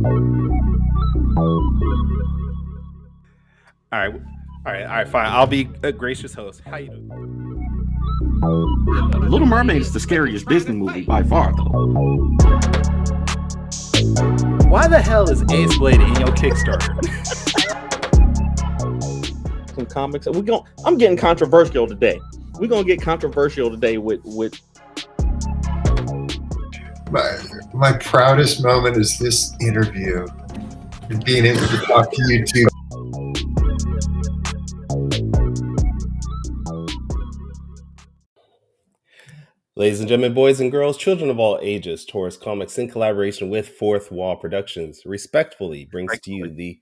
All right, fine. I'll be a gracious host. How you doing? Little Mermaid is the scariest Disney movie by far, though. Why the hell is Ace Blade in your Kickstarter? Some comics. I'm getting controversial today. We're gonna get controversial today with. My proudest moment is this interview and being able to talk to you two. Ladies and gentlemen, boys and girls, children of all ages, Taurus Comics, in collaboration with Fourth Wall Productions, respectfully brings to you the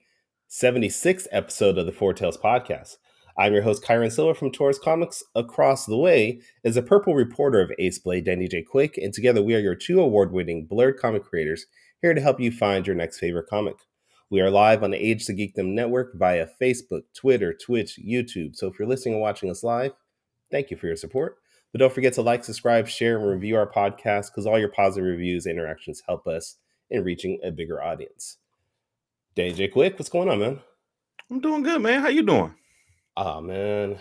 76th episode of the Four Tales podcast. I'm your host, Kyron Silver from Taurus Comics. Across the way is a purple reporter of Ace Blade, Danny J. Quick, and together we are your two award-winning blurred comic creators here to help you find your next favorite comic. We are live on the Age to Geekdom network via Facebook, Twitter, Twitch, YouTube. So if you're listening and watching us live, thank you for your support. But don't forget to like, subscribe, share, and review our podcast because all your positive reviews and interactions help us in reaching a bigger audience. Danny J. Quick, what's going on, man? I'm doing good, man. How you doing? Oh, man.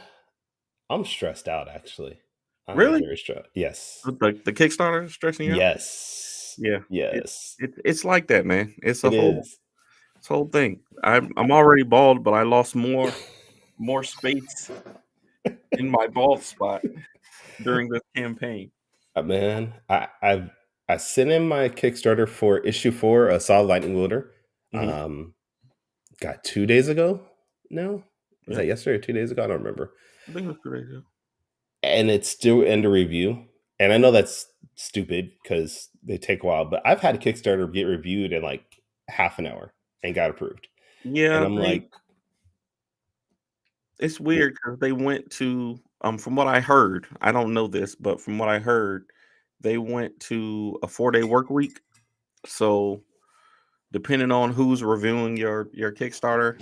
I'm stressed out, actually. I'm Really? very stressed. Yes. The Kickstarter is stressing you out? Yes. Yeah. Yes. It's like that, man. It's a It whole thing. I'm already bald, but I lost more space in my bald spot during this campaign. Man, I sent in my Kickstarter for issue 4, a solid lightning wielder. Got 2 days ago. No, was that yesterday or 2 days ago? I don't remember. I think it was 2 days ago. And it's still under review. And I know that's stupid because they take a while, but I've had a Kickstarter get reviewed in like half an hour and got approved. Yeah, and I'm like, it's weird because they went to from what I heard, I don't know this, but from what I heard, they went to a 4-day work week. So depending on who's reviewing your Kickstarter,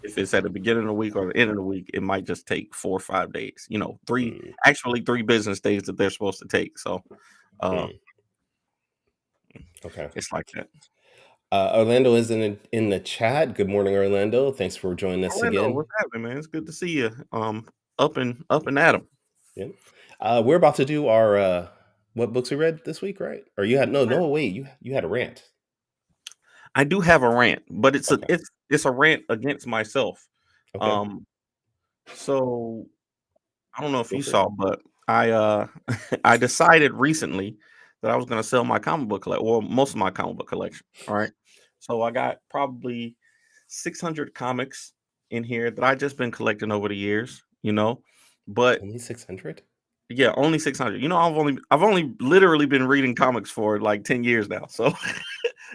if it's at the beginning of the week or the end of the week, it might just take 4 or 5 days. 3 business days that they're supposed to take. So okay, it's like that. Orlando is in the chat. Good morning, Orlando. Thanks for joining us again. What's happening, man? It's good to see you. Up and at 'em. Yeah. We're about to do our what books we read this week, right? Or you had wait, you had a rant. I do have a rant, but it's a rant against myself. Okay. So I don't know if you saw, but I I decided recently that I was going to sell my comic book collection, or most of my comic book collection. All right. So I got probably 600 comics in here that I just been collecting over the years, but only 600. Yeah, only 600. I've only literally been reading comics for like 10 years now. So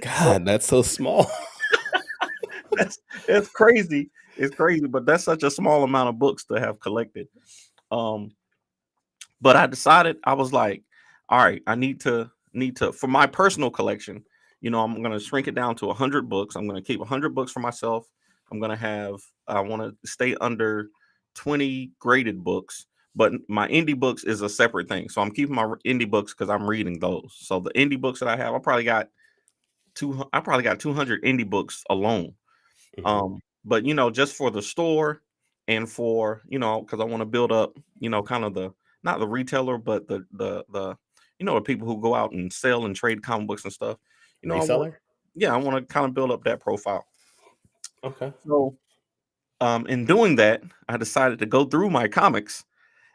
God, that's so small. It's crazy. It's crazy, but that's such a small amount of books to have collected. But I decided, I was like, all right, I need to for my personal collection, I'm going to shrink it down to 100 books. I'm going to keep 100 books for myself. I want to stay under 20 graded books, but my indie books is a separate thing. So I'm keeping my indie books because I'm reading those. So the indie books that I have, I probably got 200 indie books alone. But just for the store and for, because I want to build up, kind of not the retailer, but the the people who go out and sell and trade comic books and stuff. Reseller? I want to kind of build up that profile. Okay. So in doing that, I decided to go through my comics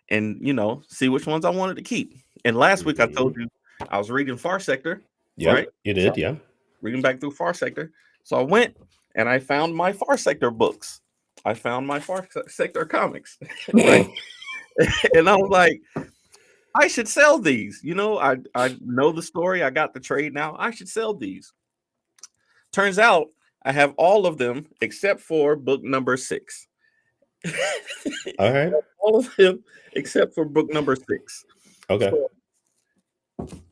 and see which ones I wanted to keep. And last week I told you I was reading Far Sector. Yeah, right? You did, yeah. Reading back through Far Sector. So I went and I found my Far Sector books. I found my Far Sector comics. Right? And I was like, I should sell these. I know the story. I got the trade now. I should sell these. Turns out I have all of them except for book number 6. All right. All of them except for book number 6. Okay. So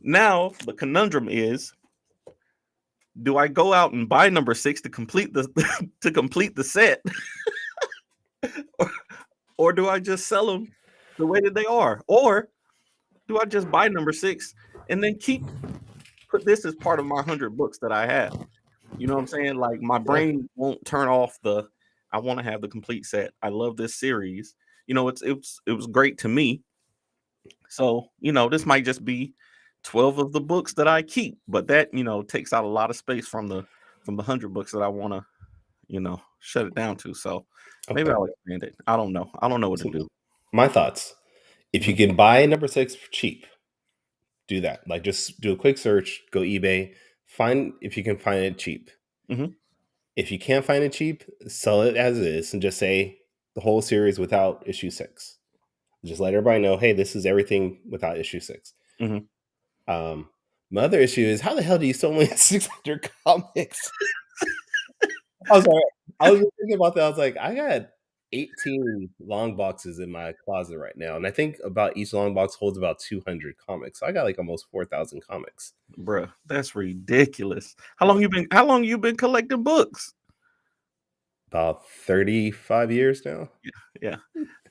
now the conundrum is, do I go out and buy number 6 to complete the set? or do I just sell them the way that they are? Or do I just buy number 6 and then put this as part of my 100 books that I have? You know what I'm saying? Like my brain won't turn off the. I want to have the complete set. I love this series. You know, it was great to me. So you know, this might just be 12 of the books that I keep, but that takes out a lot of space from the 100 books that I want to shut it down to. So maybe Okay. I'll expand it. I don't know. I don't know what to So do. my thoughts: if you Mhm. can buy number 6 for cheap, do that. Like, just do a quick search, go eBay, find if you can find it cheap. Mhm. If you can't find it cheap, sell it as is and just say the whole series without issue 6. Just let everybody know, hey, this is everything without issue 6. Mhm. Um, my other issue is, how the hell do you still only have 600 comics? I was like, I was just thinking about that. I was like, I got 18 long boxes in my closet right now, and I think about each long box holds about 200 comics. So I got like almost 4,000 comics. Bruh, that's ridiculous. How Yeah, long you been collecting books? about 35 years now. Yeah.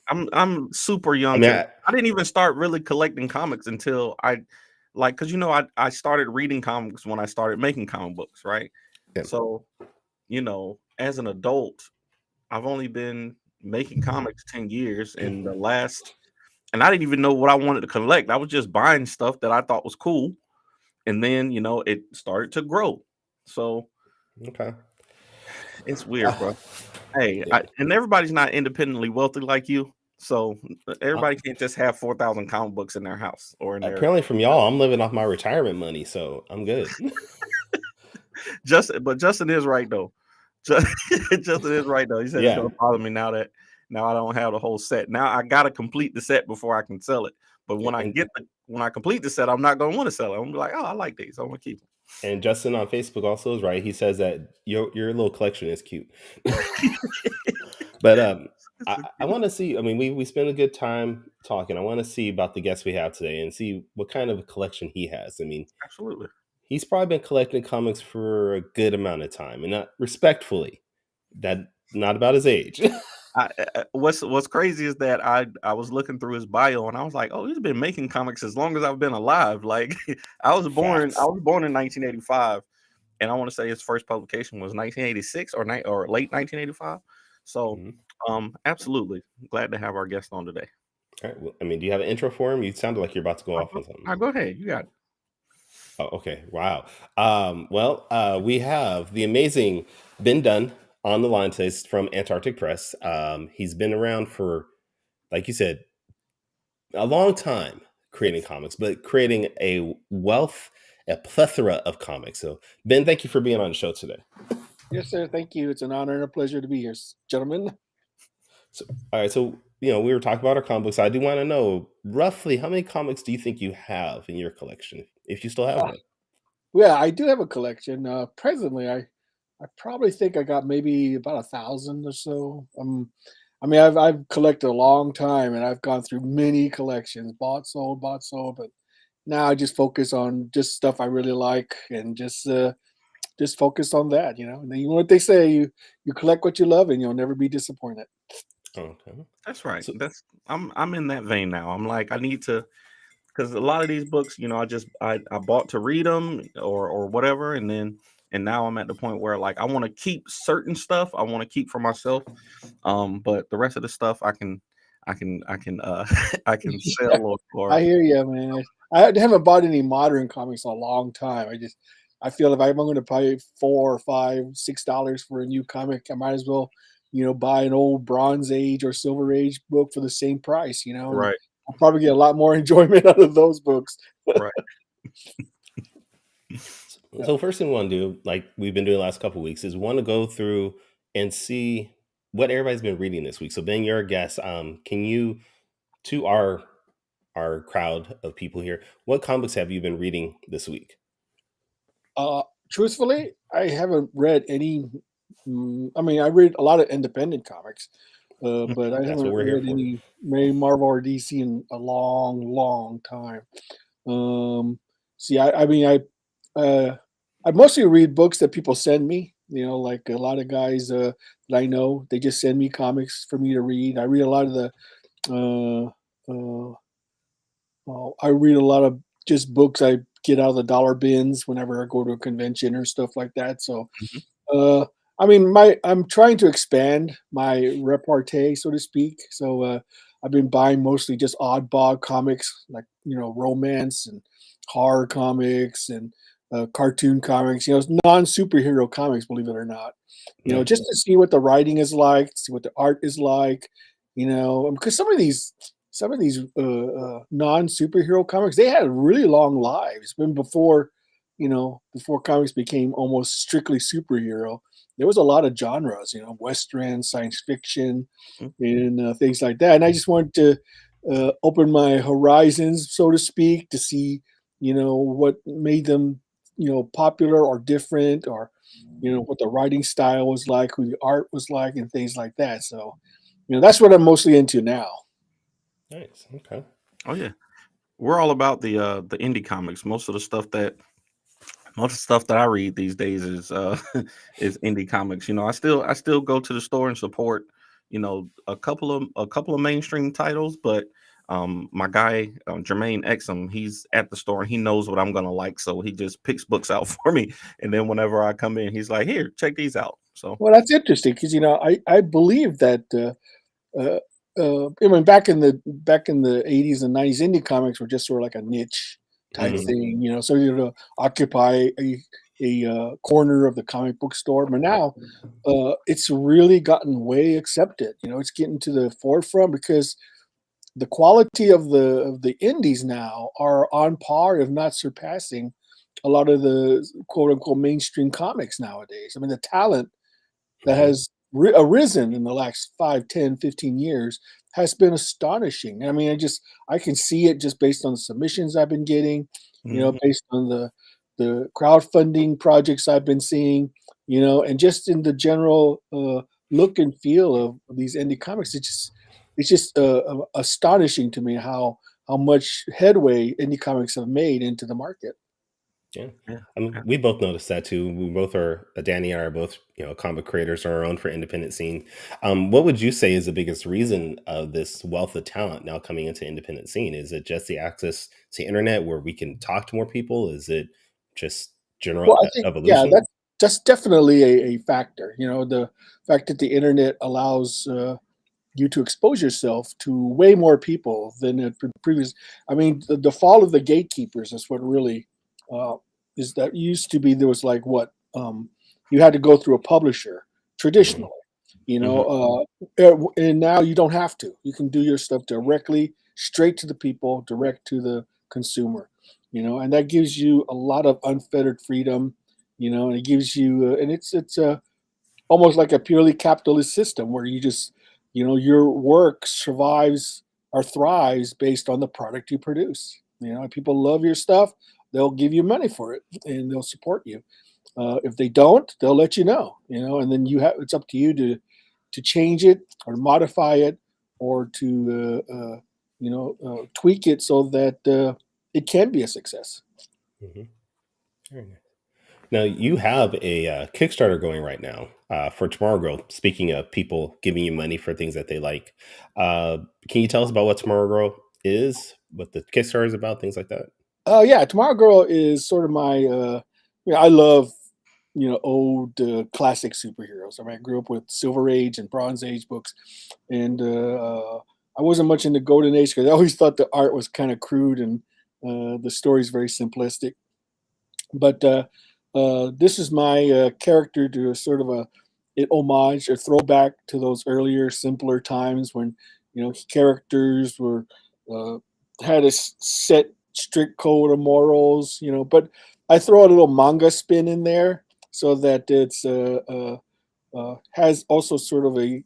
I'm super I young mean, to I didn't even start really collecting comics until cuz I started reading comics when I started making comic books, right? yeah. So, as an adult, I've only been making comics 10 years and I didn't even know what I wanted to collect. I was just buying stuff that I thought was cool. And then, it started to grow. So Okay. it's weird, bro. Uh, Hey, yeah. and everybody's not independently wealthy like you. So Uh, everybody can't just have 4,000 comic books in their house or in their apparently, from y'all, I'm living off my retirement money, so I'm good. but Justin is right though. Justin is right though. He said it's Yeah. gonna bother me now I don't have the whole set. Now I gotta complete the set before I can sell it. But Yeah, when I complete the set, I'm not gonna want to sell it. I'm gonna be like, oh, I like these. I'm gonna keep them. and Justin on Facebook also is right. He says that your little collection is cute. But I want to see. I mean, we spent a good time talking. I want to see about the guest we have today and see what kind of a collection he has. I mean, Absolutely. he's probably been collecting comics for a good amount of time, and not respectfully, that not about his age. What's crazy is that I was looking through his bio and I was like, oh, he's been making comics as long as I've been alive. Like I Facts. was born in 1985, and I want to say his first publication was 1986 or late 1985. So, Mhm. absolutely glad to have our guest on today. All right. Well, I mean, do you have an intro for him? You sounded like you're about to go off on something. Go ahead, you got it. Oh, okay. Wow. Well, we have the amazing Ben Dunn on the line today. He's from Antarctic Press. He's been around for, like you said, a long time creating comics, but creating a plethora of comics. So, Ben, thank you for being on the show today. Yes, sir. Thank you. It's an honor and a pleasure to be here, gentlemen. So, all right. So, we were talking about our comic books. I do want to know roughly how many comics do you think you have in your collection, if you still have Uh, one? yeah, I do have a collection. Presently, I probably think I got maybe about 1,000 or so. I mean, I've collected a long time, and I've gone through many collections, bought, sold. But now I just focus on just stuff I really like, and just focus on that. And then, what they say, you collect what you love, and you'll never be disappointed. Okay. That's right. So, I'm in that vein now. I'm like I need to because a lot of these books, I bought to read them or whatever, and now I'm at the point where like I want to keep certain stuff I want to keep for myself, but the rest of the stuff I can I can Yeah, sell I or hear you, man. I haven't bought any modern comics in a long time. I feel if I'm going to pay $4 or $5, $6 for a new comic, I might as well, buy an old Bronze Age or Silver Age book for the same price, and right, I'll probably get a lot more enjoyment out of those books. right. Yeah. so first thing we want to do, like we've been doing the last couple of weeks, is want to go through and see what everybody's been reading this week. So Ben, you're a guest. Can you, to our crowd of people here, what comics have you been reading this week? Uh, Truthfully, I haven't read any. I mean, I read a lot of independent comics, but I That's what haven't we're here read for. any Marvel or DC in a long, long time. Um, See, I mean, I mostly read books that people send me. Like a lot of guys that I know, they just send me comics for me to read. I read a lot of the. Uh, I read a lot of just books I get out of the dollar bins whenever I go to a convention or stuff like that. So, Mhm. uh, I'm trying to expand my repartee, so to speak. So, I've been buying mostly just oddball comics, like romance and horror comics and cartoon comics. Non superhero comics, believe it or not. Nice. Just to see what the writing is like, see what the art is like. Because some of these non superhero comics, they had really long lives. When before comics became almost strictly superhero, there was a lot of genres. Western, science fiction, Mhm. and things like that. And I just wanted to open my horizons, so to speak, to see what made them popular or different, or what the writing style was like, who the art was like, and things like that. So that's what I'm mostly into now. Nice. Okay. Oh yeah, we're all about the indie comics. Most of the stuff that I read these days is is indie comics. I still go to the store and support a couple of mainstream titles, but my guy Jermaine Exum, he's at the store and he knows what I'm gonna like, so he just picks books out for me, and then whenever I come in, he's like, "Here, check these out." So Well, that's interesting because I believe that uh, I mean back in the 80s and 90s, indie comics were just sort of like a niche type Mhm. thing, so occupy a corner of the comic book store. But now it's really gotten way accepted. It's getting to the forefront because the quality of the indies now are on par, if not surpassing, a lot of the quote unquote mainstream comics nowadays. I mean, the talent that Mhm. has arisen in the last 5, 10, 15 years has been astonishing. I mean, I can see it just based on the submissions I've been getting, mhm. based on the crowdfunding projects I've been seeing, and just in the general look and feel of these indie comics. It's just astonishing to me how much headway indie comics have made into the market. Yeah. Yeah, yeah. We both noticed that too. We both are Danny and I are both, comic creators on our own for independent scene. What would you say is the biggest reason of this wealth of talent now coming into independent scene? Is it just the access to internet where we can talk to more people? Is it just general Well, I think, yeah, evolution? that's definitely a factor. The fact that the internet allows you to expose yourself to way more people than at previous. I mean, the fall of the gatekeepers is what really uh, is. That used to be, there was like what you had to go through a publisher Mhm. traditionally, Mhm. and now you don't have to. You can do your stuff directly, straight to the people, direct to the consumer. And that gives you a lot of unfettered freedom. And it gives you, and it's almost like a purely capitalist system where you just, your work survives or thrives based on the product you produce. If people love your stuff, they'll give you money for it and they'll support you. If they don't, they'll let you know. And then it's up to you to change it or modify it or to tweak it so that it can be a success. Mhm. Very nice. Now you have a Kickstarter going right now for Tomorrow Girl. Speaking of people giving you money for things that they like, uh, can you tell us about what Tomorrow Girl is, what the Kickstarter is about, things like that? Yeah, Tomorrow Girl is sort of my. I love old classic superheroes. I mean, I grew up with Silver Age and Bronze Age books, and I wasn't much into Golden Age because I always thought the art was kind of crude and the story's very simplistic. But this is my character to a sort of an homage or throwback to those earlier, simpler times when characters were uh, had a set, strict code of morals. But I throw a little manga spin in there so that it's has also sort of a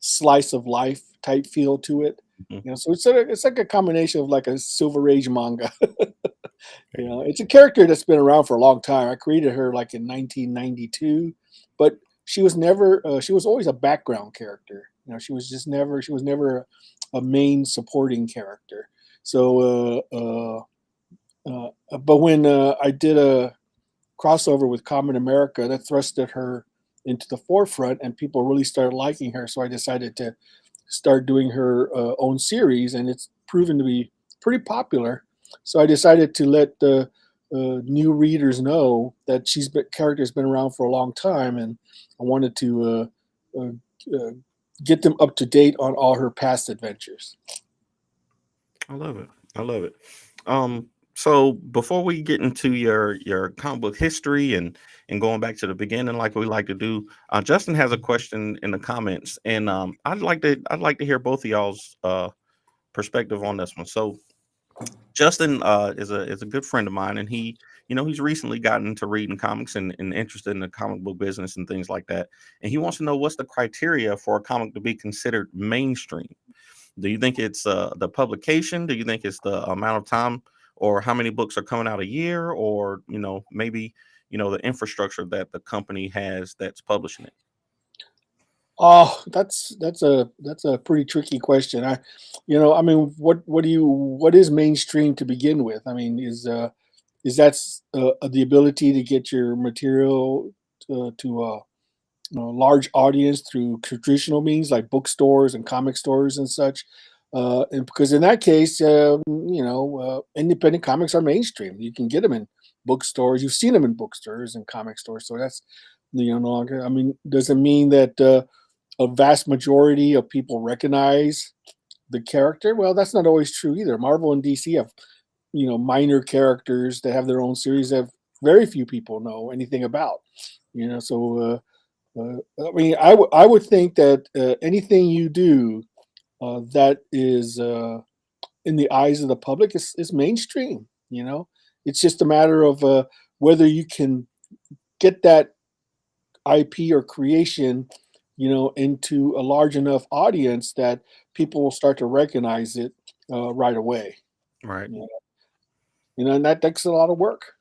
slice of life type feel to it. Mhm. So it's like a combination of like a Silver Age manga. It's a character that's been around for a long time. I created her like in 1992, but she was never. She was always a background character. She was never a main supporting character. So, but when I did a crossover with Common America, that thrusted her into the forefront, and people really started liking her. So I decided to start doing her own series, and it's proven to be pretty popular. So I decided to let the new readers know that character's been around for a long time, and I wanted to uh, uh, get them up to date on all her past adventures. I love it. I love it. So before we get into your comic book history and going back to the beginning, like we like to do, Justin has a question in the comments, and I'd like to hear both of y'all's perspective on this one. So Justin is a good friend of mine, and he's recently gotten into reading comics and interested in the comic book business and things like that. And he wants to know what's the criteria for a comic to be considered mainstream. Do you think it's the publication? Do you think it's the amount of time or how many books are coming out a year, or maybe the infrastructure that the company has that's publishing it? Oh, that's a pretty tricky question. I mean, what is mainstream to begin with? I mean, is that the ability to get your material to a large audience through traditional means like bookstores and comic stores and such? And because in that case, independent comics are mainstream. You can get them in bookstores. You've seen them in bookstores and comic stores. So that's no longer. I mean, does it mean that a vast majority of people recognize the character? Well, that's not always true either. Marvel and DC have minor characters that have their own series that very few people know anything about. So I mean, I would think that anything you do that is in the eyes of the public is mainstream. It's just a matter of whether you can get that IP or creation, into a large enough audience that people will start to recognize it right away. Right. And that takes a lot of work.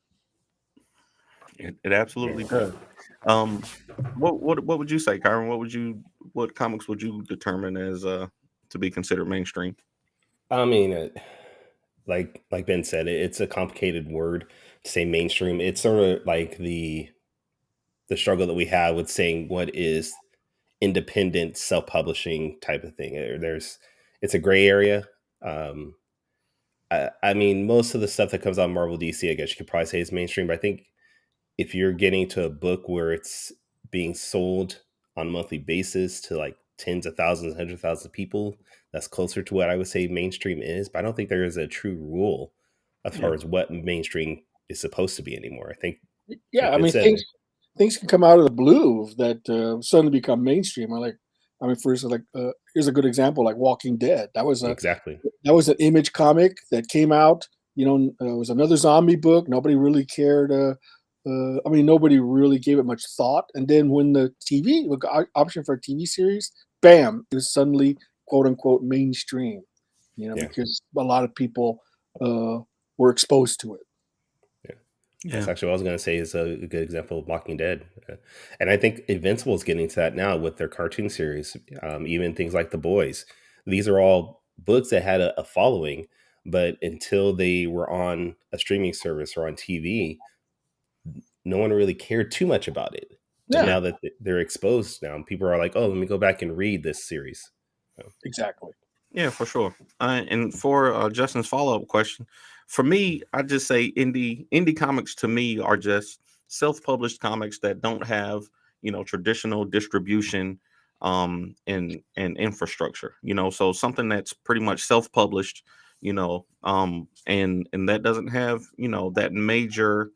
It absolutely does. Um, what would you say, Kyron? What comics would you determine as to be considered mainstream? I mean, like Ben said, it's a complicated word to say mainstream. It's sort of like the struggle that we have with saying what is independent self-publishing type of thing. It's a gray area. Um, I mean, most of the stuff that comes out of Marvel DC, I guess you could probably say is mainstream. But I think if you're getting to a book where it's being sold on a monthly basis to like tens of thousands, hundreds of thousands of people, that's closer to what I would say mainstream is. But I don't think there is a true rule as Yeah. far as what mainstream is supposed to be anymore. I think, Yeah, like I Ben mean said, things can come out of the blue that suddenly become mainstream. I mean, for instance, here's a good example, like Walking Dead. exactly. That was an Image comic that came out. It was another zombie book. Nobody really cared. I mean, nobody really gave it much thought. And then when the option for a TV series, bam, it was suddenly quote unquote mainstream. Yeah. Because a lot of people were exposed to it. That's Yeah. actually what I was going to say is a good example of Walking Dead. And I think Invincible is getting to that now with their cartoon series, even things like The Boys. These are all books that had a following, but until they were on a streaming service or on TV, no one really cared too much about it. But Yeah, Yeah. now that they're exposed now, people are like, oh, let me go back and read this series. So, exactly. Yeah, for sure. And for Justin's follow up question, for me, I just say indie comics to me are just self published comics that don't have traditional distribution and infrastructure. So something that's pretty much self published. And that doesn't have that major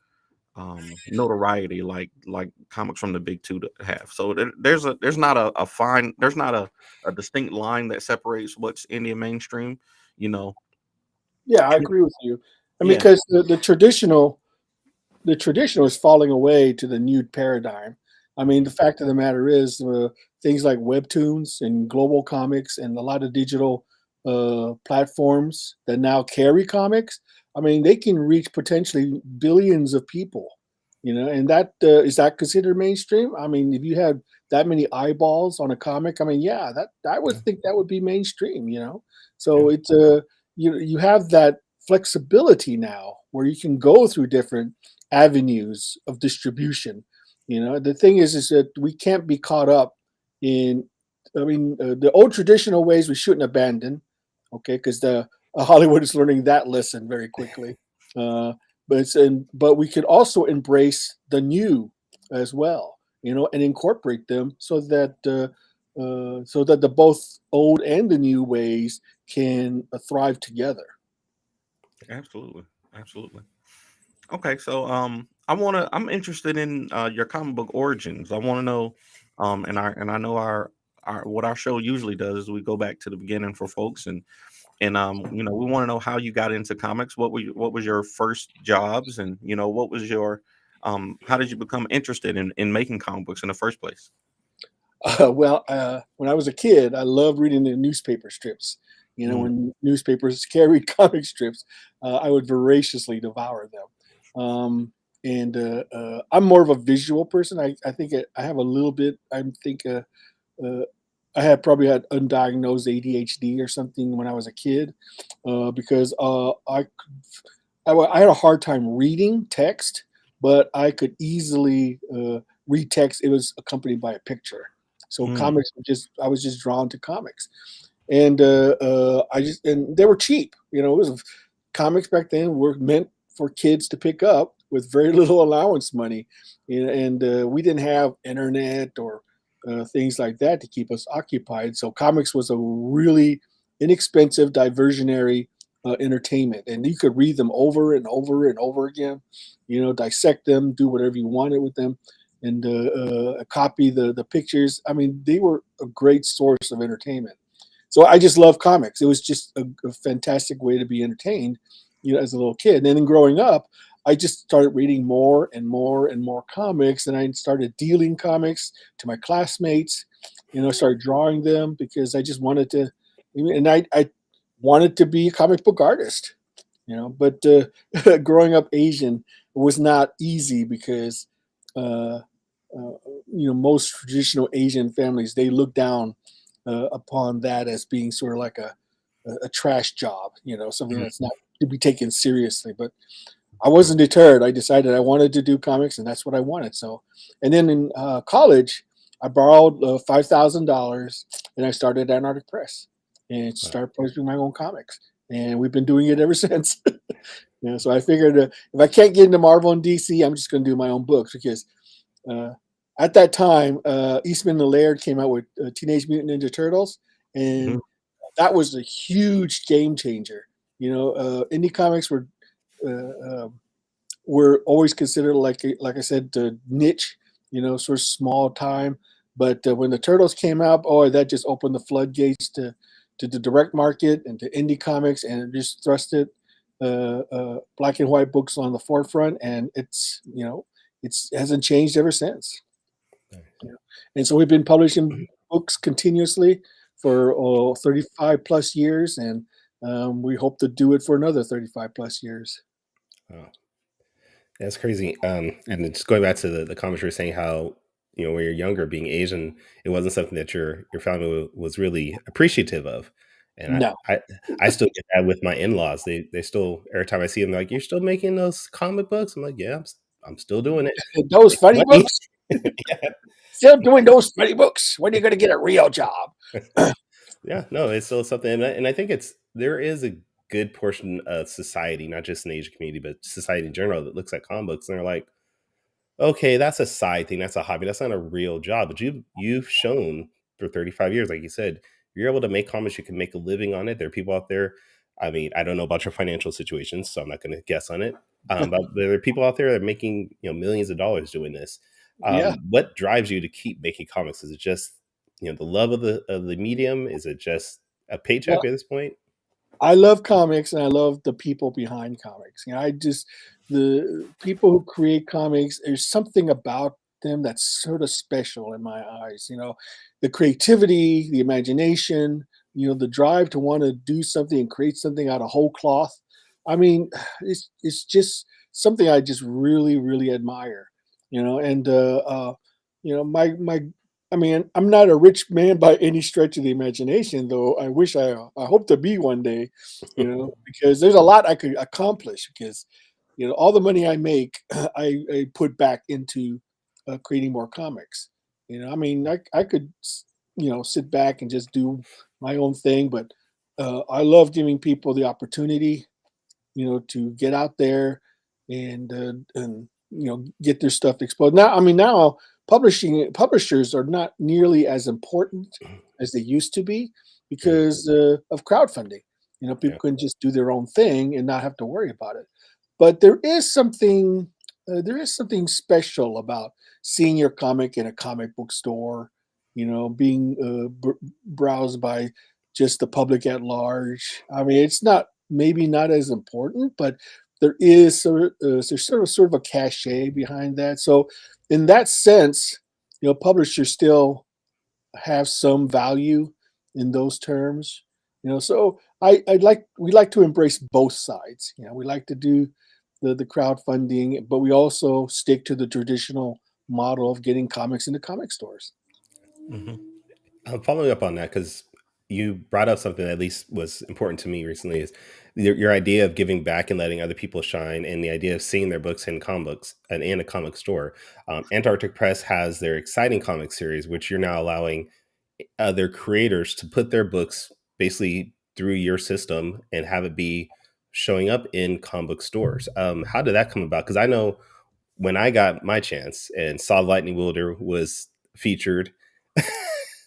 notoriety like comics from the big two to have. So there's not a fine there's not a distinct line that separates what's indie and mainstream. You know, Yeah, I agree with you. I mean, yeah, because the traditional is falling away to the new paradigm. I mean, the fact of the matter is, things like webtoons and global comics and a lot of digital platforms that now carry comics. I mean, they can reach potentially billions of people. And that is that considered mainstream? I mean, if you had that many eyeballs on a comic, I mean, yeah, that I would yeah, think that would be mainstream. yeah, So it's you have that flexibility now where you can go through different avenues of distribution. The thing is that we can't be caught up in. I mean, the old traditional ways we shouldn't abandon, okay? Because Hollywood is learning that lesson very quickly. Uh, but we could also embrace the new as well, and incorporate them so that the both old and the new ways can thrive together. Absolutely, absolutely. Okay, so I'm interested in your comic book origins. I want to know, and I know our what our show usually does is we go back to the beginning for folks, and we want to know how you got into comics. What was your first jobs, and what was your how did you become interested in making comic books in the first place? When I was a kid, I loved reading the newspaper strips. Mm, When newspapers carried comic strips, I would voraciously devour them. I'm more of a visual person. I think I have a little bit. Uh, I had probably had undiagnosed ADHD or something when I was a kid, because I had a hard time reading text, but I could easily read text. It was accompanied by a picture. So mm, I was just drawn to comics, and and they were cheap. It was comics back then were meant for kids to pick up with very little allowance money, and we didn't have internet or things like that to keep us occupied. So comics was a really inexpensive diversionary entertainment, and you could read them over and over and over again. Dissect them, do whatever you wanted with them, and copy the pictures. I mean, they were a great source of entertainment. So I just love comics. It was just a fantastic way to be entertained, as a little kid. And then growing up, I just started reading more and more and more comics, and I started dealing comics to my classmates. I started drawing them because I just wanted to, and I wanted to be a comic book artist. But growing up Asian was not easy because uh, most traditional Asian families, they look down upon that as being sort of like a trash job, something mm, that's not to be taken seriously. But I wasn't deterred. I decided I wanted to do comics, and that's what I wanted. So, and then in college, I borrowed $5,000, and I started Antarctic Press and Wow. started publishing my own comics. And we've been doing it ever since. So I figured if I can't get into Marvel and DC, I'm just going to do my own books because uh, at that time, Eastman and Laird came out with Teenage Mutant Ninja Turtles, mhm, and that was a huge game changer. Indie comics uh, were always considered like I said, niche, sort of small time. But when the Turtles came out, oh, that just opened the floodgates to the direct market and to indie comics, and it just thrusted black and white books on the forefront, and it's hasn't changed ever since. Yeah. And so we've been publishing books continuously for 35 plus years, and we hope to do it for another 35 plus years. Wow. That's crazy. And then just going back to the comments you were saying, how when you're younger, being Asian, it wasn't something that your family was really appreciative of. And No, I still get that with my in-laws. They still, every time I see them, they're like, "You're still making those comic books?" I'm like, "Yeah, I'm still doing it. those Making funny money." books, still doing those funny books. When are you going to get a real job? Yeah, no, it's still something, and I think there is a good portion of society, not just in the Asian community, but society in general, that looks at comic books and they're like, okay, that's a side thing. That's a hobby. That's not a real job. But you've shown for 35 years, like you said, you're able to make comics. You can make a living on it. There are people out there. I mean, I don't know about your financial situations, so I'm not going to guess on it. But there are people out there that are making millions of dollars doing this. Yeah. What drives you to keep making comics? Is it just the love of the medium? Is it just a paycheck Well, at this point? I love comics and I love the people behind comics. The people who create comics, there's something about them that's sort of special in my eyes. The creativity, the imagination, the drive to want to do something and create something out of whole cloth. I mean, it's just something I just really, really admire. And my I mean, I'm not a rich man by any stretch of the imagination, though I hope to be one day, because there's a lot I could accomplish because, all the money I make, I put back into creating more comics. I mean, I could, sit back and just do my own thing, but I love giving people the opportunity, to get out there and get their stuff exposed. Now, I mean, now publishers are not nearly as important as they used to be because of crowdfunding. People Yeah. can just do their own thing and not have to worry about it. But there is something special about seeing your comic in a comic book store, being browsed by just the public at large. I mean, it's not maybe not as important, but there's sort of a cachet behind that. So, in that sense, publishers still have some value in those terms. So we like to embrace both sides. We like to do the crowdfunding, but we also stick to the traditional model of getting comics into comic stores. Mhm. I'm following up on that because you brought up something that at least was important to me recently is your idea of giving back and letting other people shine, and the idea of seeing their books in comic books and in a comic store. Antarctic Press has their exciting comic series, which you're now allowing other creators to put their books basically through your system and have it be showing up in comic book stores. How did that come about? Because I know when I got my chance and saw Lightning Wielder was featured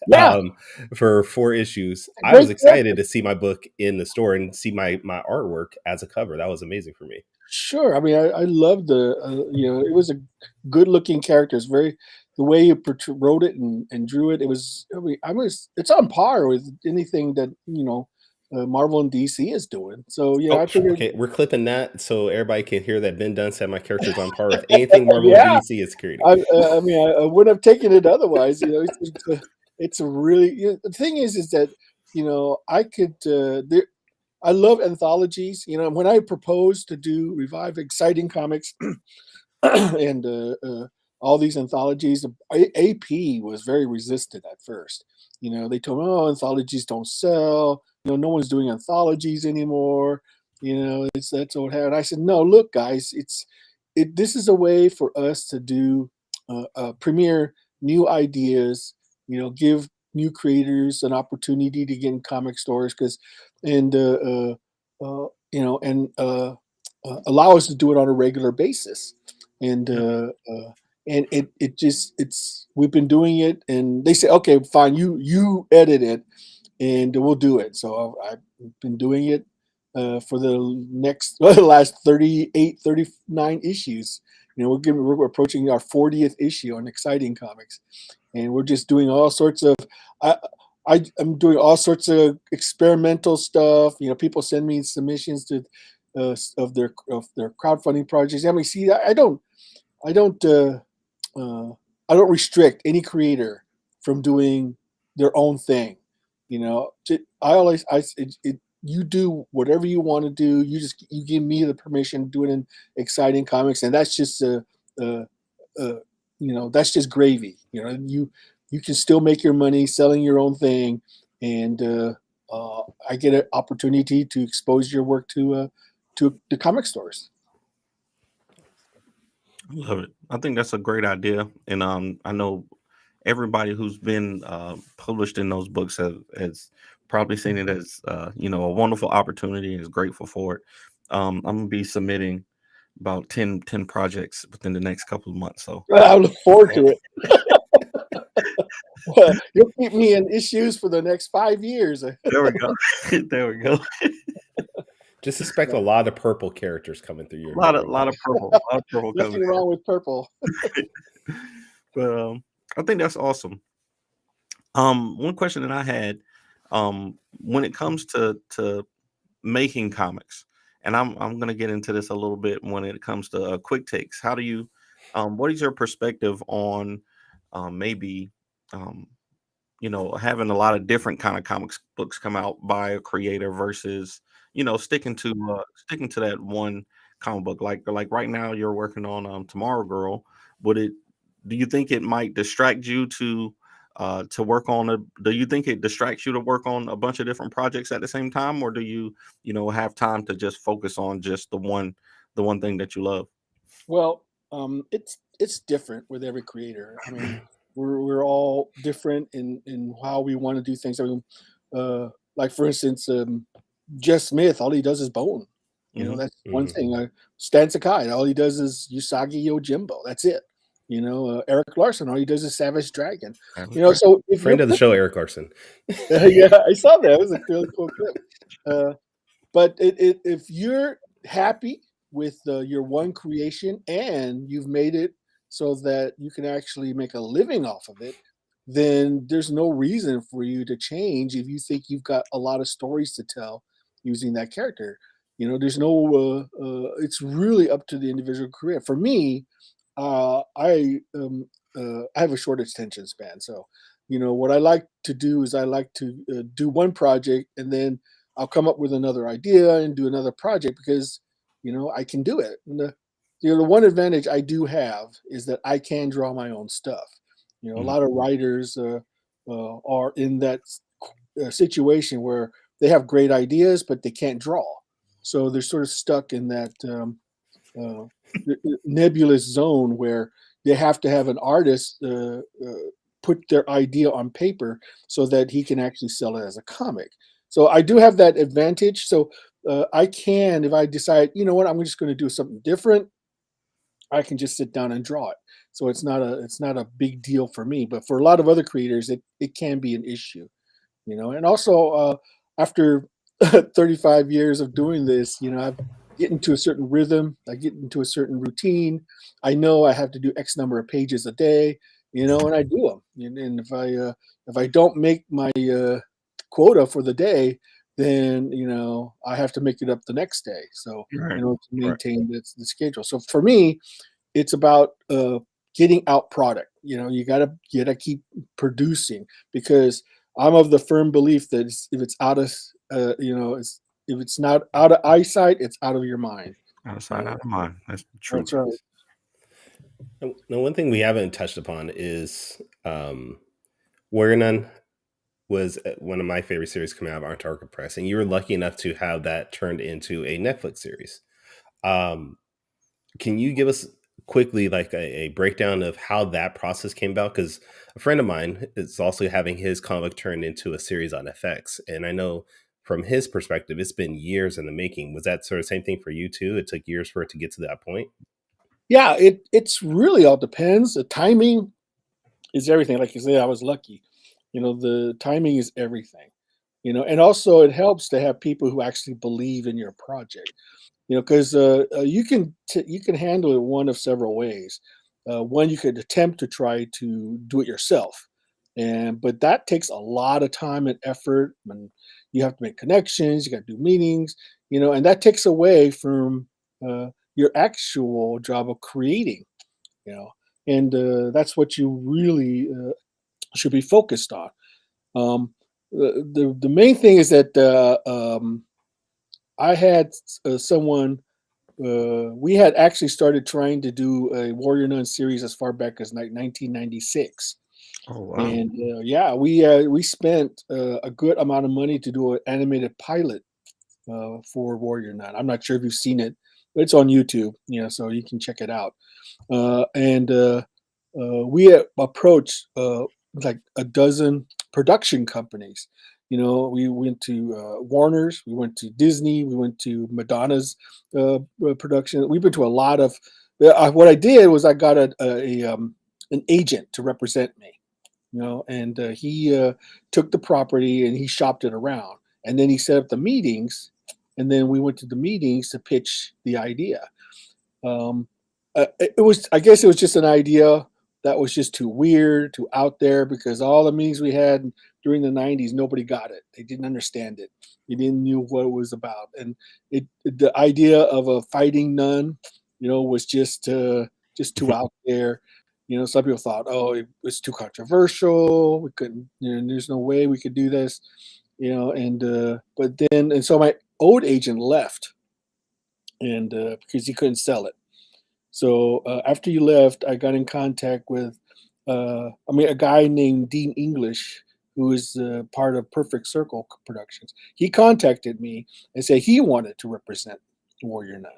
Yeah, um, for 4 issues, I was great excited character. to see my book in the store and see my artwork as a cover. That was amazing for me. Sure. I mean, I love it was a good looking character. It's very, the way you wrote it and drew it. It was, it's on par with anything that, Marvel and DC is doing. So, Oh, I figured, okay. We're clipping that so everybody can hear that Ben Dunn said my character's on par with anything Marvel and yeah, DC is creating. I mean, I wouldn't have taken it otherwise. It's a really, the thing is that, I could, I love anthologies. When I proposed to revive exciting comics, and all these anthologies. AP was very resistant at first. They told me, "Oh, anthologies don't sell. No one's doing anthologies anymore. That's old hat." And I said, "No, look, guys, this is a way for us to do premiere new ideas. Give new creators an opportunity to get in comic stores and allow us to do it on a regular basis." and Yeah. and it's we've been doing it, and they say, okay, fine, you edit it and we'll do it. So I've been doing it for the next the last 38, 39 issues. We're approaching our 40th issue on Exciting Comics, and we're just doing all sorts of I, I'm doing all sorts of experimental stuff. People send me submissions to of their crowdfunding projects. I mean, see, I don't uh, I don't restrict any creator from doing their own thing. I always you do whatever you want to do. You give me the permission to do it in Exciting Comics, and that's just uh, uh, that's just gravy. You can still make your money selling your own thing, and I get an opportunity to expose your work to the comic stores. I love it. I think that's a great idea, and I know everybody who's been published in those books has probably seen it as a wonderful opportunity and is grateful for it. I'm gonna be submitting about 10 projects within the next couple of months. So I look forward to it. Well, you'll keep me in issues for the next 5 years. there we go. There we go. Just expect a lot of purple characters coming through your A door lot of one day. lot of purple, a lot of purple coming. Nothing wrong with purple. But I think that's awesome. One question that I had, when it comes to making comics, and I'm gonna get into this a little bit when it comes to quick takes. How do you, what is your perspective on maybe um, having a lot of different kind of comics books come out by a creator versus sticking to that one comic book, like right now you're working on Tomorrow Girl. Would it Do you think it might distract you to work on a do you think it distracts you to work on a bunch of different projects at the same time, or do you have time to just focus on just the one thing that you love? Well, it's different with every creator. I mean, we're all different in how we want to do things. I mean, like for instance, Jess Smith, all he does is bone. Mhm. That's one thing. Stan Sakai, all he does is Usagi Yojimbo. That's it. Eric Larson, all he does is Savage Dragon. Right. So if Friend you're of the show, Eric Larson. yeah, I saw that. It was a really cool clip. But if you're happy with your one creation and you've made it so that you can actually make a living off of it, then there's no reason for you to change if you think you've got a lot of stories to tell using that character. There's no. It's really up to the individual career. For me, I have a short attention span, so what I like to do is I like to do one project and then I'll come up with another idea and do another project because I can do it. And the one advantage I do have is that I can draw my own stuff. A Mhm. lot of writers are in that situation where they have great ideas but they can't draw, so they're sort of stuck in that uh, nebulous zone where they have to have an artist put their idea on paper so that he can actually sell it as a comic. So I do have that advantage. So I can, if I decide, what, I'm just going to do something different, I can just sit down and draw it. So it's not a big deal for me. But for a lot of other creators, it can be an issue. And also after 35 years of doing this, I get into a certain rhythm, I get into a certain routine. I know I have to do X number of pages a day, and I do them. And if I don't make my quota for the day, then I have to make it up the next day. So Right. to Right. maintain the schedule. So for me, it's about getting out product. You gotta keep producing, because I'm of the firm belief that if it's out of if it's not out of eyesight, it's out of your mind. Out of sight, out of mind. That's the truth. That's right. Now, one thing we haven't touched upon is Warrior Nun was one of my favorite series coming out of Antarctica Press, and you were lucky enough to have that turned into a Netflix series. Can you give us quickly like a breakdown of how that process came about? Because a friend of mine is also having his comic turned into a series on FX, and I know from his perspective, it's been years in the making. Was that sort of same thing for you too? It took years for it to get to that point. Yeah, it's really all depends. The timing is everything. Like you said, I was lucky. The timing is everything. And also it helps to have people who actually believe in your project. Because you can handle it one of several ways. One, you could attempt to try to do it yourself, but that takes a lot of time and effort, and you have to make connections. You got to do meetings, and that takes away from your actual job of creating. You know, and that's what you really should be focused on. The main thing is that I had someone. We had actually started trying to do a Warrior Nun series as far back as like 1996, Oh wow. and yeah, we spent a good amount of money to do an animated pilot for Warrior Nun. I'm not sure if you've seen it, but it's on YouTube, so you can check it out. And we had approached like a dozen production companies. We went to Warner's, we went to Disney, we went to Madonna's production. We've been to a lot of. What I did was I got an agent to represent me, and he took the property and he shopped it around, and then he set up the meetings, and then we went to the meetings to pitch the idea. Um, I guess it was just an idea that was just too weird, too out there, because all the meetings we had during the 90s, nobody got it. They didn't understand it. They didn't know what it was about. And the idea of a fighting nun, was just too out there. Some people thought, oh, it was too controversial. We couldn't, there's no way we could do this, and so my old agent left, and because he couldn't sell it. So after you left, I got in contact with, a guy named Dean English, who is part of Perfect Circle Productions. He contacted me and said he wanted to represent Warrior Nun,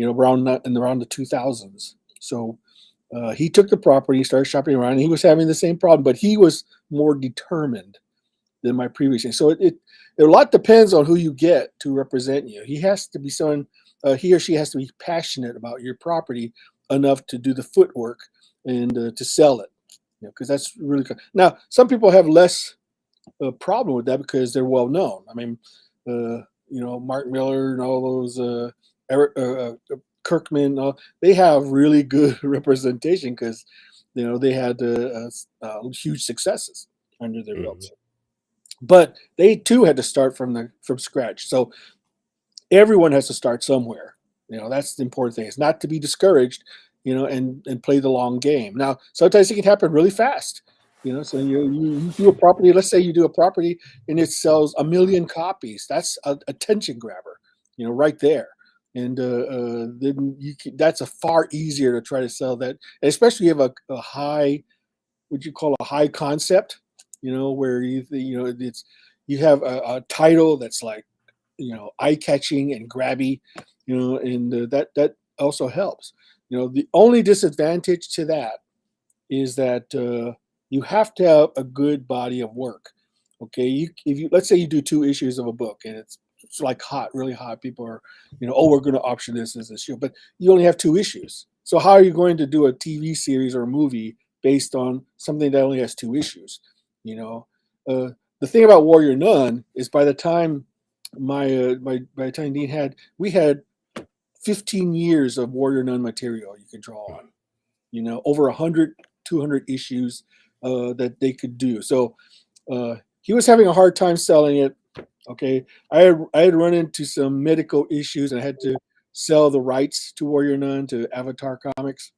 around the 2000s. So he took the property, started shopping around, and he was having the same problem, but he was more determined than my previous thing. So a lot depends on who you get to represent you. He has to be someone, he or she has to be passionate about your property enough to do the footwork and to sell it. Because that's really good. Now, some people have less problem with that because they're well known. I mean, Mark Miller and all those Eric Kirkman, they have really good representation because they had huge successes under their belts. But they too had to start from scratch. So everyone has to start somewhere. That's the important thing. It's not to be discouraged, and play the long game. Now, sometimes it can happen really fast. So you do a property. Let's say you do a property and it sells 1 million copies. That's an attention grabber, right there. And then that's a far easier to try to sell that, especially if you have a high, what you call a high concept, where you have a title that's like, eye catching and grabby, and that also helps. The only disadvantage to that is that you have to have a good body of work. Okay, let's say you do 2 issues of a book and it's like hot, really hot. People are, we're going to option this as a show, but you only have 2 issues. So how are you going to do a TV series or a movie based on something that only has 2 issues? The thing about Warrior Nun is by the time by the time Dean we had 15 years of Warrior Nun material you could draw on. Over 100, 200 issues that they could do. So he was having a hard time selling it. Okay, I had run into some medical issues and I had to sell the rights to Warrior Nun to Avatar Comics,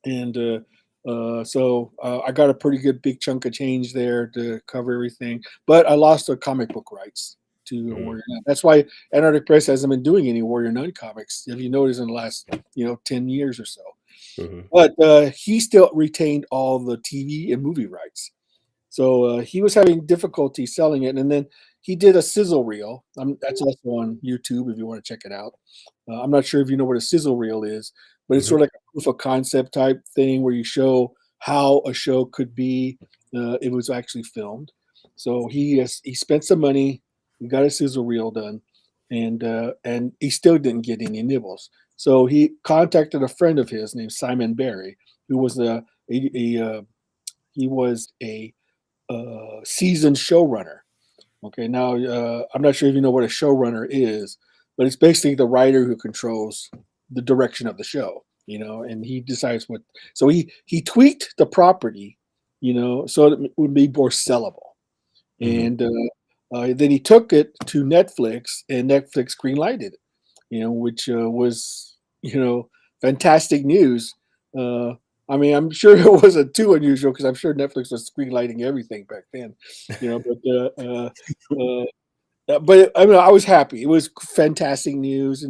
and so I got a pretty good big chunk of change there to cover everything. But I lost the comic book rights to Warrior Nun. That's why Antarctic Press hasn't been doing any Warrior Nun comics, if you notice, in the last 10 years or so. But he still retained all the TV and movie rights. So he was having difficulty selling it. And then he did a sizzle reel. That's also on YouTube if you want to check it out. I'm not sure if you know what a sizzle reel is, but it's sort of like a proof of concept type thing where you show how a show could be. It was actually filmed. So he spent some money. He got a sizzle reel done, and he still didn't get any nibbles. So he contacted a friend of his named Simon Barry, who was a seasoned showrunner. Okay, now I'm not sure if you know what a showrunner is, but it's basically the writer who controls the direction of the show, and he decides what. So he tweaked the property, so it would be more sellable, and then he took it to Netflix, and Netflix greenlighted it, which was fantastic news. I mean, I'm sure it wasn't too unusual because I'm sure Netflix was greenlighting everything back then, but I mean, I was happy. It was fantastic news,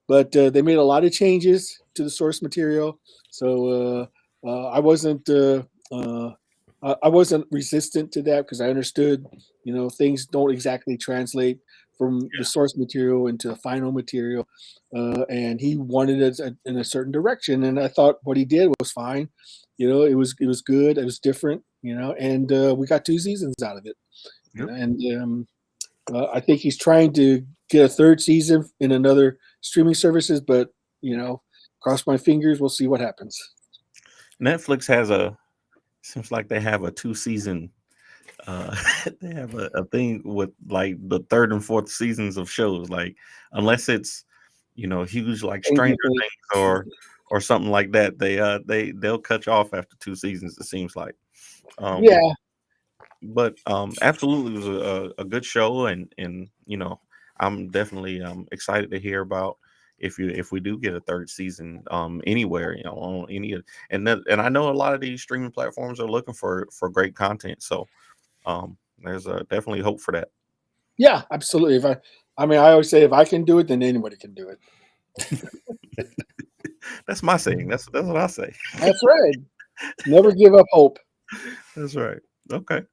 but they made a lot of changes to the source material, so I wasn't resistant to that because I understood, things don't exactly translate from the source material into the final material, and he wanted it in a certain direction, and I thought what he did was fine. It was good. It was different, and we got 2 seasons out of it, and I think he's trying to get a 3rd season in another streaming services, but cross my fingers. We'll see what happens. Netflix seems like they have a 2-season. They have a thing with like the 3rd and 4th seasons of shows. Like unless it's huge like Stranger Things or something like that, they'll cut you off after 2 seasons. It seems like. Yeah. But absolutely, it was a good show, and I'm definitely excited to hear about if we do get a 3rd season anywhere, on any, and I know a lot of these streaming platforms are looking for great content, so there's definitely hope for that. Yeah, absolutely. I always say if I can do it, then anybody can do it. That's my saying. That's what I say. That's right. Never give up hope. That's right. Okay.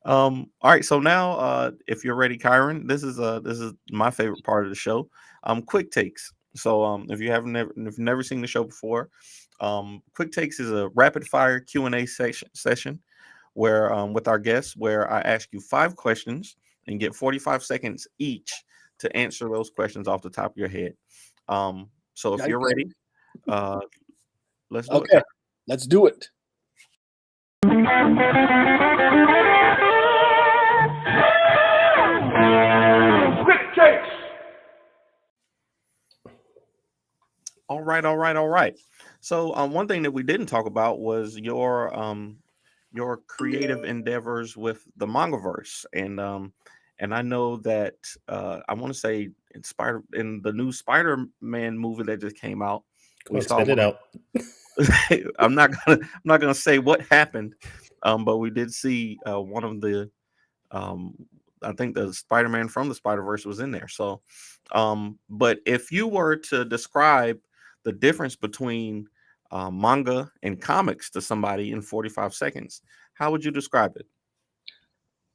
All right. So now, if you're ready, Kyron, this is my favorite part of the show. Quick takes. So if you've never seen the show before, Quick Takes is a rapid fire Q&A session where with our guests, where I ask you 5 questions and get 45 seconds each to answer those questions off the top of your head. So if you're ready, let's do it. Okay, let's do it. All right. So one thing that we didn't talk about was your creative endeavors with the mangaverse, and I know that I want to say in the new Spider-Man movie that just came out, Come on, spit it out. I'm not gonna say what happened, but we did see one of the I think the Spider-Man from the Spider-Verse was in there. So, but if you were to describe the difference between manga and comics to somebody in 45 seconds, how would you describe it?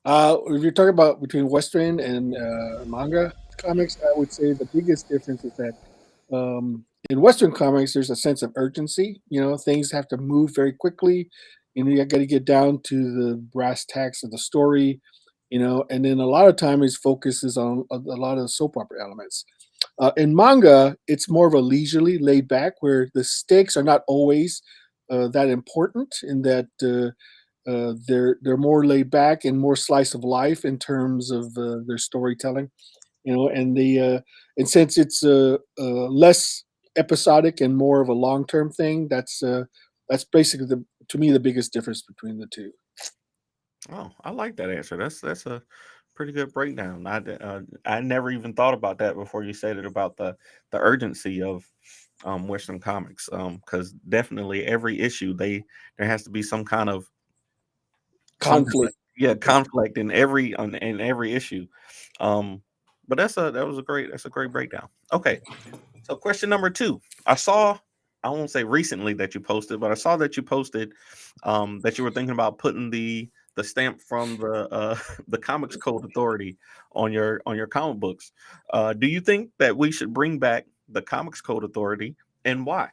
If you're talking about between Western and manga comics, I would say the biggest difference is that in Western comics, there's a sense of urgency. Things have to move very quickly. You got to get down to the brass tacks of the story. And then a lot of time it focuses on a lot of soap opera elements. In manga, it's more of a leisurely, laid back, where the stakes are not always that important, in that they're more laid back and more slice of life in terms of their storytelling. And since it's less episodic and more of a long term thing, that's basically to me the biggest difference between the two. Oh, I like that answer. That's a pretty good breakdown. I never even thought about that before you said it about the urgency of Western comics. Because definitely every issue there has to be some kind of Conflict. conflict in every issue. But that's a great breakdown. Okay, so question number 2. I won't say recently that you posted, but I saw that you posted that you were thinking about putting the stamp from the Comics Code Authority on your comic books. Do you think that we should bring back the Comics Code Authority, and why?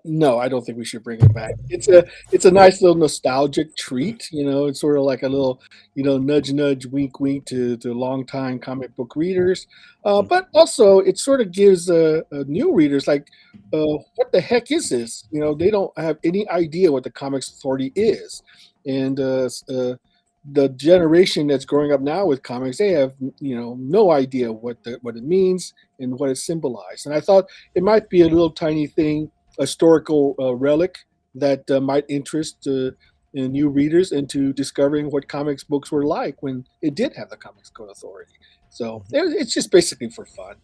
No, I don't think we should bring it back. It's a nice little nostalgic treat. It's sort of like a little, nudge, nudge, wink, wink to longtime comic book readers. But also, it sort of gives new readers like, what the heck is this? They don't have any idea what the Comics Authority is, and the generation that's growing up now with comics, they have no idea what it means and what it symbolized. And I thought it might be a little tiny thing, a historical relic that might interest new readers into discovering what comics books were like when it did have the Comics Code Authority. So it's just basically for fun.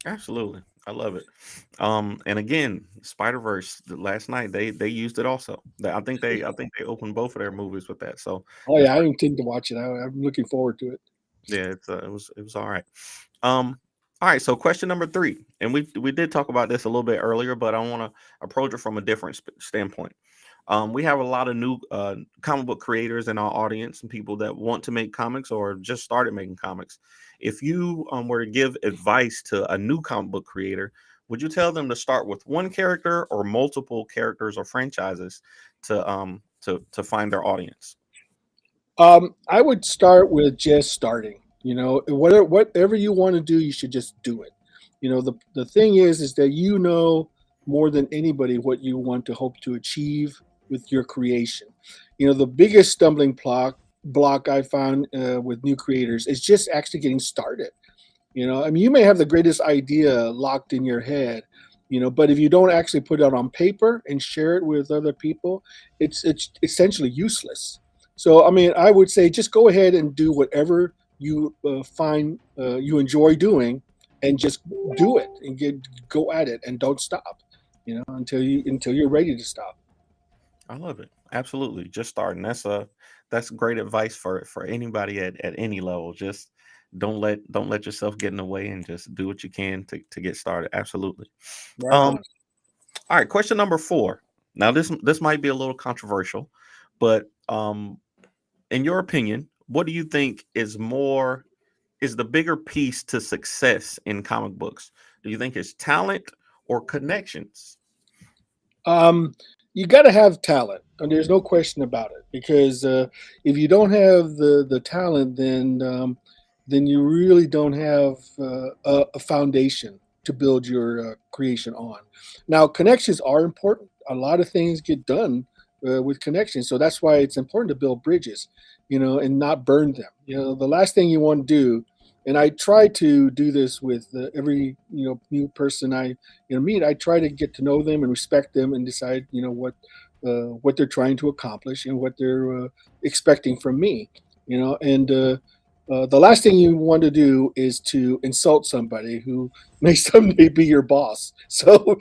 Absolutely, I love it. And again, Spider-Verse last night they used it also. I think they opened both of their movies with that. So Oh yeah, I intend to watch it. I'm looking forward to it. yeah, it was all right. All right. So question number 3, and we did talk about this a little bit earlier, but I want to approach it from a different standpoint. We have a lot of new comic book creators in our audience and people that want to make comics or just started making comics. If you were to give advice to a new comic book creator, would you tell them to start with one character or multiple characters or franchises to find their audience? I would start with just starting. Whatever you want to do, you should just do it. The thing is that more than anybody what you want to hope to achieve with your creation. The biggest stumbling block I found with new creators is just actually getting started. I mean, you may have the greatest idea locked in your head, but if you don't actually put it on paper and share it with other people, it's essentially useless. So, I mean, I would say just go ahead and do whatever you find you enjoy doing, and just do it and go at it and don't stop, until you're ready to stop. I love it. Absolutely. Just starting. That's great advice for anybody at any level. Just don't let yourself get in the way and just do what you can to get started. Absolutely. Right Um, on. all right, question number 4. Now this might be a little controversial, but in your opinion, what do you think is the bigger piece to success in comic books? Do you think it's talent or connections? Um, you got to have talent, and there's no question about it. Because if you don't have the talent, then you really don't have a foundation to build your creation on. Now, connections are important. A lot of things get done with connections, so that's why it's important to build bridges, and not burn them. The last thing you want to do, and I try to do this with every new person I meet. I try to get to know them and respect them and decide what they're trying to accomplish and what they're expecting from me. And the last thing you want to do is to insult somebody who may someday be your boss. So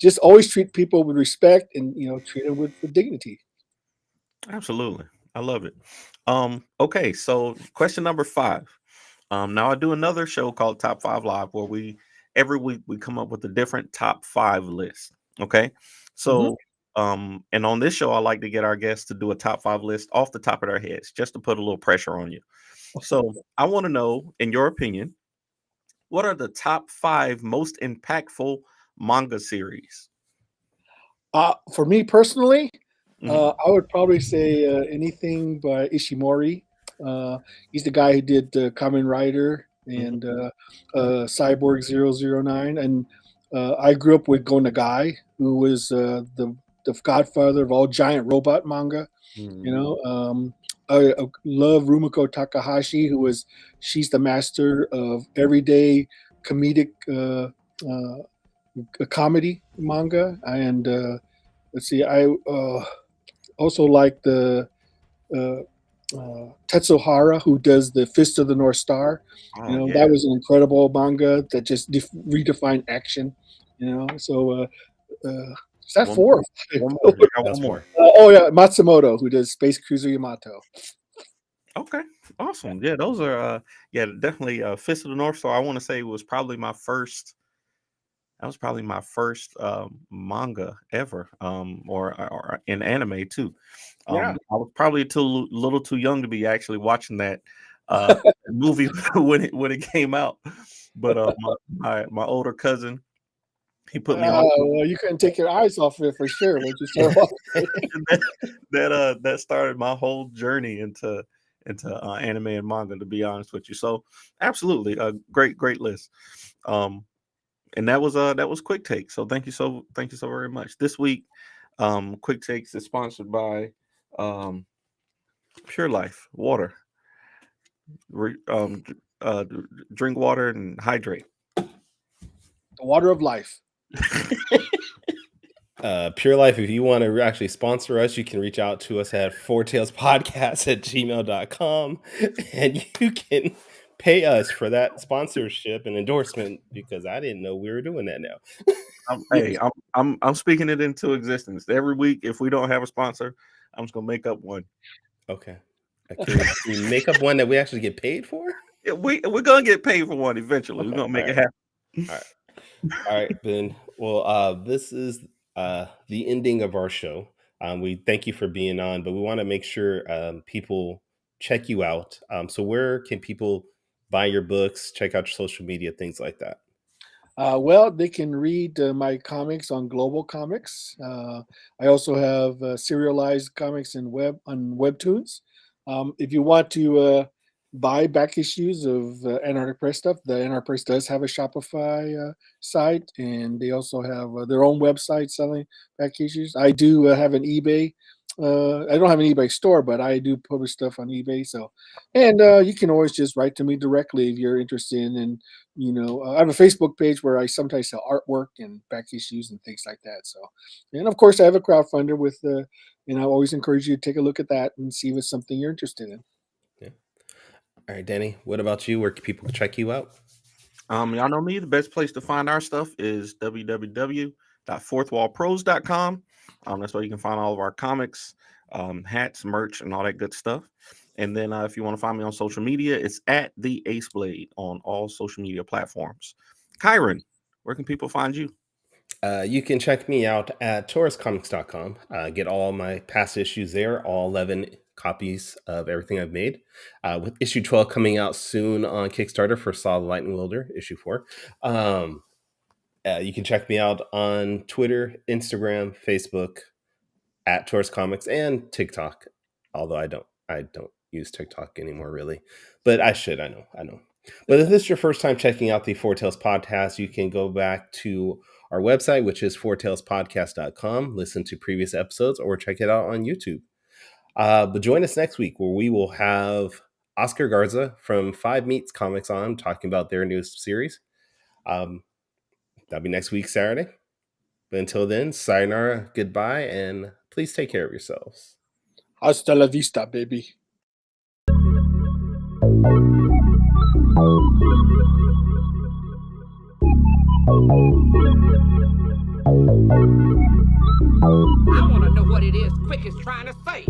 just always treat people with respect, and treat them with dignity. Absolutely. I love it. Okay, so question number 5. Now I do another show called Top 5 Live where every week we come up with a different top 5 list. Okay. Mhm. So and on this show I like to get our guests to do a top 5 list off the top of their heads just to put a little pressure on you. So I want to know, in your opinion, what are the top 5 most impactful manga series? For me personally, Mhm. I would probably say anything by Ishimori. He's the guy who did Kamen Rider Mhm. and Cyborg 009. And I grew up with Go Nagai, who was the godfather of all giant robot manga. You Mhm. know, I love Rumiko Takahashi, she's the master of everyday comedic comedy manga. And let's see, I also like the uh, Tetsuhara, who does the Fist of the North Star. Oh yeah. That was an incredible manga that just redefined action. So is that One, 4 or 5? one more. I got That's one more. 4. Oh yeah, Matsumoto, who does Space Cruiser Yamato. Okay. Awesome. Yeah, those are yeah, definitely Fist of the North Star. I want to say was probably my first that was probably my first manga ever. Or in anime too. Yeah. I was probably too little too young to be actually watching that movie when it came out. But my older cousin, he put me on Well, you couldn't take your eyes off of it for sure once you start watching. that started my whole journey into anime and manga, to be honest with you. So absolutely a great list. Um and that was Quick Take. So thank you so very much. This week, Quick Takes is sponsored by um Pure Life water. Re, drink water and hydrate. The water of life. Pure Life, if you want to actually sponsor us, you can reach out to us at fourtailspodcast@gmail.com, and you can pay us for that sponsorship and endorsement, because I didn't know we were doing that now. Hey, I'm speaking it into existence. Every week, if we don't have a sponsor, I'm just gonna make up one. Okay. Can we make up one that we actually get paid for? Yeah, we're gonna get paid for one eventually. We're Okay. gonna All make it right. happen. All right. All right, Ben. Well, this is the ending of our show. We thank you for being on, but we want to make sure people check you out. So, where can people buy your books, check out your social media, things like that? Well, they can read my comics on Global Comics. I also have serialized comics on Webtoons. If you want to buy back issues of Anarchic Press stuff, the Anarchic Press does have a Shopify site, and they also have their own website selling back issues. I do have an eBay. I don't have an eBay store, but I do publish stuff on eBay. So, and you can always just write to me directly if you're interested in. I have a Facebook page where I sometimes sell artwork and back issues and things like that. So, and of course, I have a crowdfunder I always encourage you to take a look at that and see if it's something you're interested in. Yeah. All right, Danny. What about you? Where can people check you out? Y'all know me. The best place to find our stuff is www.fourthwallpros.com. That's where you can find all of our comics, hats, merch, and all that good stuff. And then if you want to find me on social media, it's at the Ace Blade on all social media platforms. Kyron, where can people find you? You can check me out at tauruscomics.com. Get all my past issues there, all 11 copies of everything I've made. With issue 12 coming out soon on Kickstarter for Saw the Lightning Wielder, issue 4. You can check me out on Twitter, Instagram, Facebook, at Tourist Comics, and TikTok. Although I don't use TikTok anymore, really, but I should. I know. But if this is your first time checking out the Four Tales podcast, you can go back to our website, which is fourtalespodcast.com, listen to previous episodes, or check it out on YouTube. But join us next week, where we will have Oscar Garza from 5 Meets Comics on, talking about their newest series. That'll be next week, Saturday. But until then, sayonara, goodbye, and please take care of yourselves. Hasta la vista, baby. I want to know what it is Quick is trying to say.